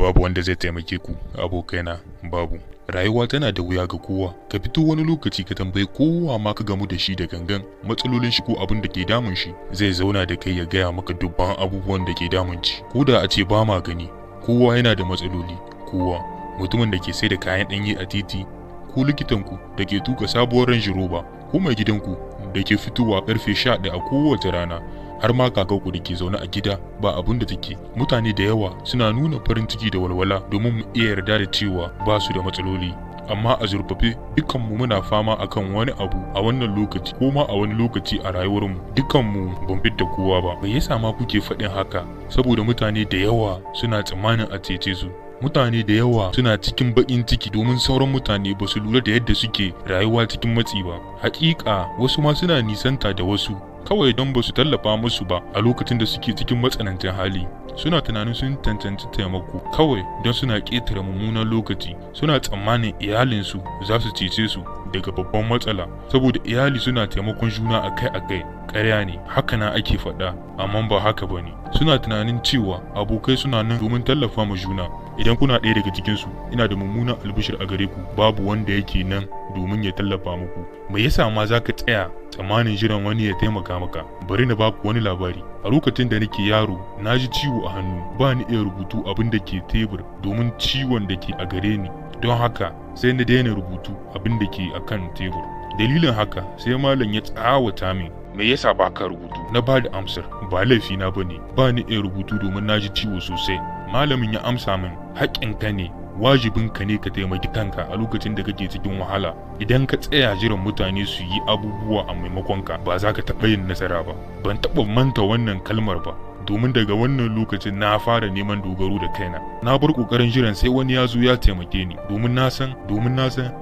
babu wanda zai taimake ku abokaina, babu. Rayuwa tana da wuya ga kowa. Ka fito wani lokaci ka tambayi kowa ma ka gamu da shi da gangan matsalolin shi ko abin da ke damun shi, zai zauna da kai ya gaya maka dubban abubuwan da ke damun shi. Ko da a ce ba ma gani, kowa yana da matsaloli. Kowa, mutumin da ke sai da kayan ɗanye a titi, ko likitanku da ke tuka sabuwar Range Rover, ko mai gidanku da ke fitowa karfe 11 a kowace rana, har ma kakanku da ke zaune a gida ba abun da take. Mutane da yawa suna nuna farin ciki da walwala domin mu iya yarda da cewa ba su da matsaloli. Amma a zurfafe dukkanmu muna fama akan wani abu a wannan lokaci ko ma a wani lokaci a rayuwarmu. Dukkanmu ban fidda kowa ba. Me yasa ma kuke faɗin haka? Saboda mutane da yawa suna tsammanin a cece su. Mutane da yawa suna cikin baƙin ciki domin sauran mutane ba su lura da yadda suke rayuwa cikin matsi ba. Hakika wasu ma suna nisanta da wasu kawai don ba su tallafa musu ba a lokacin da suke cikin matsanancin hali. Suna tunanin sun tantance taimako kawai don suna ƙetare mummunan lokaci. Suna tsammanin iyalinsu za su cece su daga babban matsala, saboda iyali suna taimakon juna akai-akai. Ƙarya ne, haka na ake faɗa, amma ba haka ba ne. Suna tunanin cewa abokai suna nan domin tallafa ma juna. Idan kuna ɗaya daga cikinsu, ina da mummunan albishir a gare ku, babu wanda yake nan domin ya tallafa muku. Me yasa ma za ka tsaya tsammanin jiran wani ya taimaka maka? Bari na baku wani labari. A lokacin da nake yaro, na ji ciwo a hannu, ba ni iya rubutu abin da ke tebur domin ciwon da ke a gare ni. Don haka sai na daina rubutu abin da ke akan tebur. Dalilin haka sai malam ya tsawata min. Me yasa ba ka rubutu? Na ba da amsar, ba laifina ba ne, ba ni iya rubutu domin na ji ciwo sosai. Malamin ya amsa min, haƙƙinka ne, wajibinka ne ka taimaki kanka a lokacin da kake cikin wahala. Idan ka tsaya jiran mutane su yi abubuwa a maimakonka, ba za ka taɓa yin nasara ba. Ban taɓa manta wannan kalmar ba, domin daga wannan lokacin na fara neman dogaro da kaina. Na bar kokarin jiran sai wani ya zo ya taimake ni, domin na san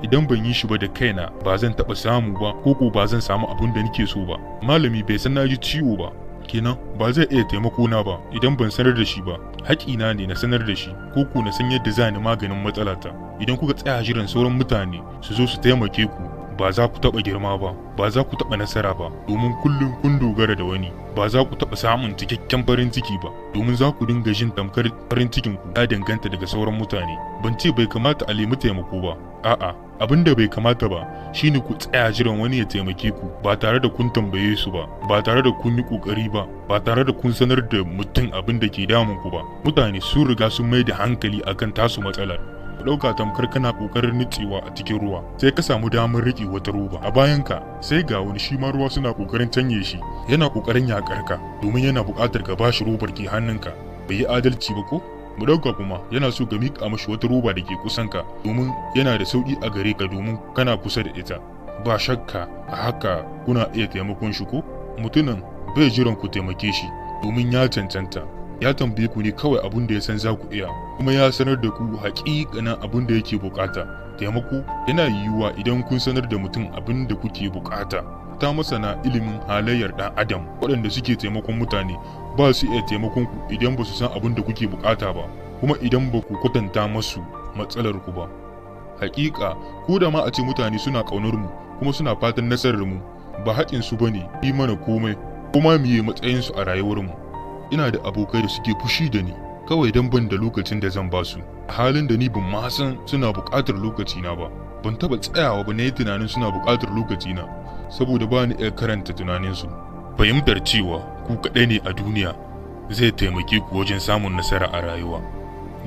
idan ban yi shi ba da kaina ba zan taɓa samu ba, ko ba zan samu abin da nake so ba. Malami bai san na ji ciwo ba, kenan ba zai iya taimako na ba idan ban sanar da shi ba. Haƙina ne na sanar da shi, ko na san yadda za ni maganin matsalata. Idan kuka tsaya jiran sauran mutane su zo su taimake ku, ba za ku taɓa girma ba, ba za ku taɓa nasara ba, domin kullum kun dogara da wani. Ba za ku taɓa samun cikakken farin ciki ba, domin za ku dinga jin tamkar farin cikin ku ya danganta daga sauran mutane. Ban ce bai kamata a nemi taimako ba, a'a, abin da bai kamata ba shine ku tsaya jiran wani ya taimake ku ba tare da kun tambaye su ba, ba tare da kun yi kokari ba, ba tare da kun sanar da mutum abin da ke damun ku ba. Mutane sun riga sun mai da hankali akan tasu matsalar. Ɗauka tamkar kana ƙoƙarin nutsewa a cikin ruwa, sai ka samu damar riƙe wata roba a bayanka, sai ga wani shi ma ruwa suna ƙoƙarin canye shi, yana ƙoƙarin yaƙar ka domin yana buƙatar ka bashi robar ke hannunka. Bai yi adalci ba ko? Mu ɗauka kuma yana so ka miƙa mashi wata roba da ke kusanka domin yana da sauƙi a gare ka domin kana kusa da ita. Ba shakka a haka kuna iya taimakon shi ko? Mutumin bai jiran ku taimake shi domin ya cancanta. Ya tambaye ku ne kawai abin da ya san za ku iya, kuma ya sanar da ku haƙiƙanin abin da yake bukata. Taimako yana yiwuwa idan kun sanar da mutum abin da kuke bukata. Ta masana ilimin halayyar ɗan adam waɗanda suke taimakon mutane ba su iya taimakon ku idan ba su san abin da kuke bukata ba, kuma idan ba ku kwatanta masu matsalar ku ba. Haƙiƙa ko da ma a ce mutane suna ƙaunar mu kuma suna fatan nasarar mu, ba haƙin su bane yi mana komai, kuma miye matsayin su a rayuwar mu. Ina da abokai da suke fushi da ni kawai don ban da lokacin da zan ba su, a halin da ni ban ma san suna buƙatar lokacina ba. Ban taɓa tsayawa ba na yi tunanin suna buƙatar lokacina, saboda ba ni iya karanta tunaninsu. Fahimtar cewa ku kaɗai ne a duniya zai taimake ku wajen samun nasara a rayuwa.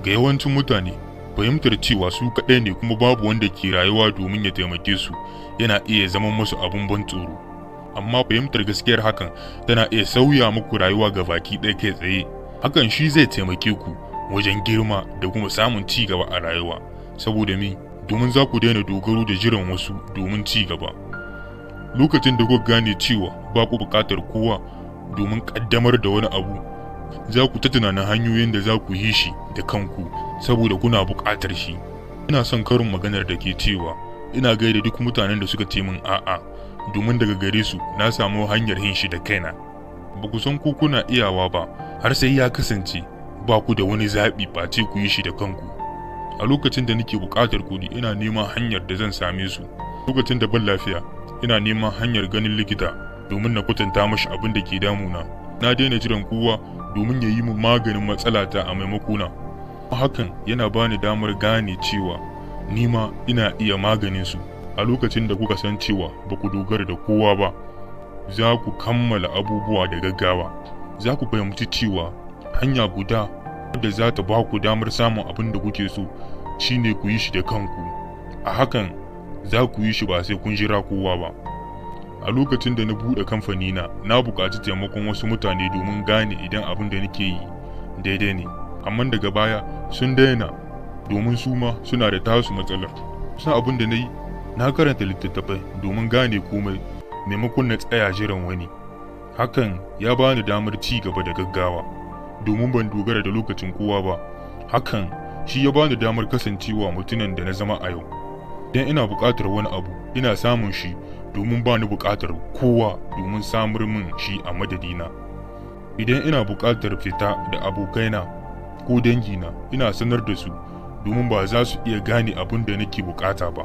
Ga yawancin mutane, fahimtar cewa su kaɗai ne kuma babu wanda ke rayuwa domin ya taimake su yana iya zama musu abun ban tsoro. Amma fahimtar gaskiyar hakan tana iya sauya muku rayuwa ga baki ɗaya kai tsaye. Hakan shi zai taimake ku wajen girma da kuma samun ci gaba a rayuwa. Saboda domin za ku daina dogaro da jiran wasu domin ci gaba. Lokacin da kuka gane cewa ba ku buƙatar kowa domin ƙaddamar da wani abu, za ku ta tunanin hanyoyin da za ku yi shi da kanku saboda kuna buƙatar shi. Ina son karin maganar da ke cewa ina gaida duk mutanen da suka ce min a'a, domin daga gare su na samu hanyar yin shi da kaina. Ba ku san ko kuna iyawa ba har sai ya kasance ba ku da wani zaɓi face ku yi shi da kanku. A lokacin da nake buƙatar kuɗi ina neman hanyar da zan same su. Lokacin da ban lafiya ina neman hanyar ganin likita domin na kwatanta mashi abin da ke damuna. Na daina jiran kowa domin ya yi min maganin matsalata a maimakona. Hakan yana bani damar gane cewa ni ma ina iya maganin su. A lokacin da kuka san cewa ba ku dogara da kowa ba, za ku kammala abubuwa da gaggawa. Za ku fahimci cewa hanya guda wadda za ta ba ku damar samun abin da kuke so shine ku yi shi da kanku. A hakan za ku yi shi ba sai kun jira kowa ba. A lokacin da na buɗe kamfanina, na buƙaci taimakon wasu mutane domin gane idan abin da nake yi daidai ne. Amma daga baya sun daina domin su ma suna da tasu matsalar. Kusan abin da na yi, na karanta littattafai domin gane komai maimakon na tsaya jiran wani. Hakan ya bani damar ci gaba da gaggawa domin ban dogara da lokacin kowa ba. Hakan shi ya bani damar kasancewa mutumin da na zama a yau. Idan ina buƙatar wani abu, ina samun shi domin ba ni buƙatar kowa domin samar min shi a madadina. Idan ina buƙatar fita da abokaina ko dangina, ina sanar da su domin ba za su iya gane abin da nake buƙata ba.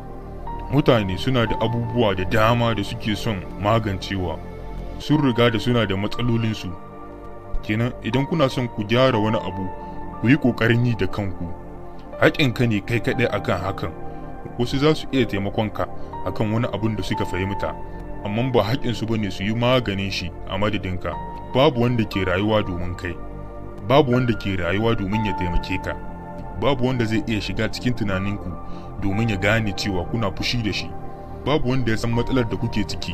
Mutane suna da abubuwa da dama da suke son magancewa. Sun riga da suna da matsalolinsu. Kenan idan kuna son ku gyara wani abu, ku yi ƙoƙarin yi da kanku. Haƙƙinka ne kai kaɗai akan hakan. Wasu za su iya taimakonka akan wani abun da suka fahimta, amma ba haƙƙinsu ba ne su yi maganin shi a madadinka. Babu wanda ke rayuwa domin kai. Babu wanda ke rayuwa domin ya taimake ka. Babu wanda zai iya shiga cikin tunaninku domin ya gane cewa kuna fushi da shi. Babu wanda ya san matsalar da kuke ciki.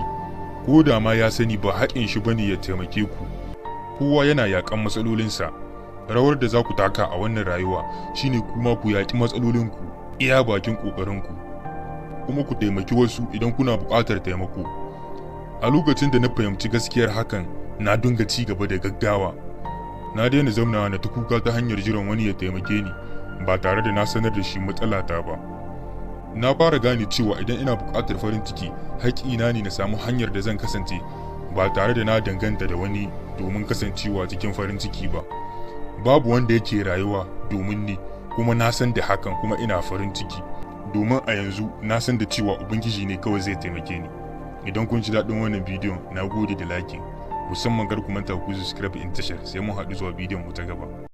Ko da ma ya sani ba haƙƙin shi bane ya taimake ku. Kowa yana yaƙan matsalolinsa. Rawar da za ku taka a wannan rayuwa shine kuma ku yaƙi matsalolinku iya bakin ƙoƙarinku. Kuma ku taimaki wasu idan kuna buƙatar taimako. A lokacin da na fahimci gaskiyar hakan, na dinga ci gaba da gaggawa. Na daina zaunawa na ta kuka ta hanyar jiran wani ya taimake ni ba tare da na sanar da shi matsalata ba. Na fara gane cewa idan ina buƙatar farin ciki, haƙƙina ne na samu hanyar da zan kasance ba tare da na danganta da wani domin kasancewa cikin farin ciki ba. Babu wanda yake rayuwa domin ni, kuma na san da hakan kuma ina farin ciki. Domin a yanzu na san da cewa Ubangiji ne kawai zai taimake ni. Idan kun ji daɗin wannan bidiyon, na gode da liking. Musamman kar ku manta ku subscribe in tashar, sai mun haɗu zuwa bidiyon mu ta gaba.